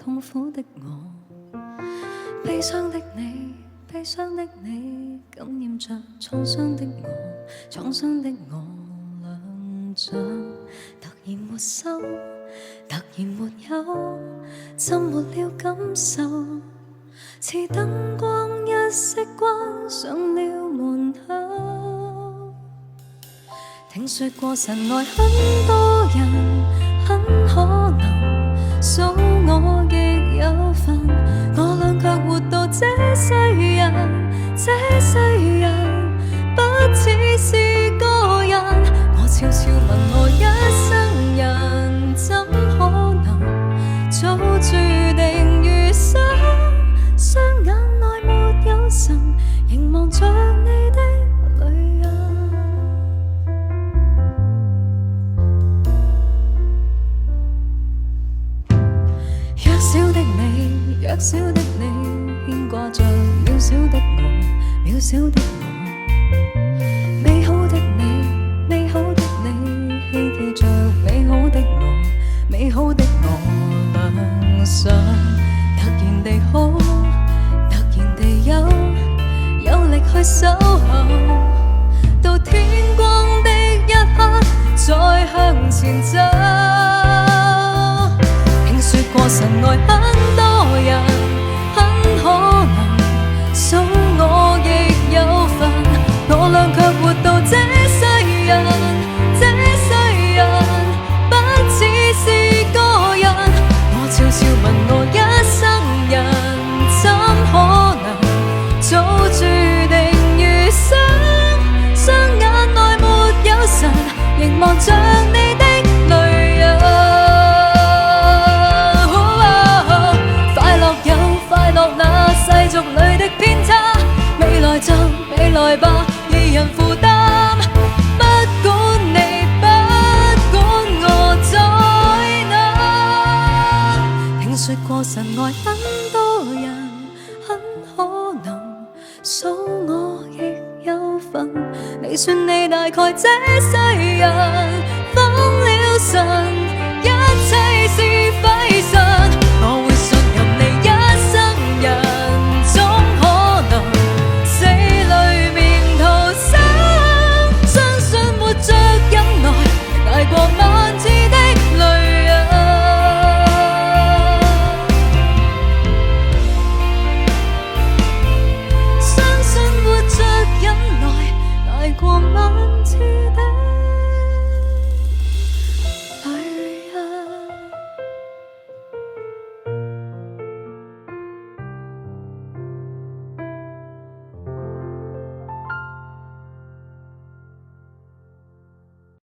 痛苦的我，悲傷的你，悲傷的你，感染着創傷的我，創傷的我，兩掌突然沒收，突然沒有，浸沒了感受，似燈光一熄關上了門口。聽說過神愛很多人，很可能數我亦有份，我倆卻活到這世人，這世人不似是個人。我悄悄問我一生人，怎可能早注定餘生？雙眼內沒有神，凝望着你的淚印。弱小的你，弱小的你，牽掛着渺小的我，渺小的我。美好的你，美好的你，希冀着美好的我，美好的我。良想突然地好，突然地有力去守候，到天光的一刻再向前走。聽說過神愛很多人，很可能數我亦有份，我倆卻活到這世人，這世人不似是個人。我悄悄問我一生人，怎可能早注定餘生？雙眼內沒有神，凝望着你的淚印。快樂有快樂那世俗裏的偏差，未來就未來吧，二人負擔。不管你，不管我在哪。聽說過神愛很多人，很可能數我亦有份。你說你大概這世人放了神，一切是廢神。我會信任你一生人，總可能死裏面逃生。相信活着忍耐，捱過某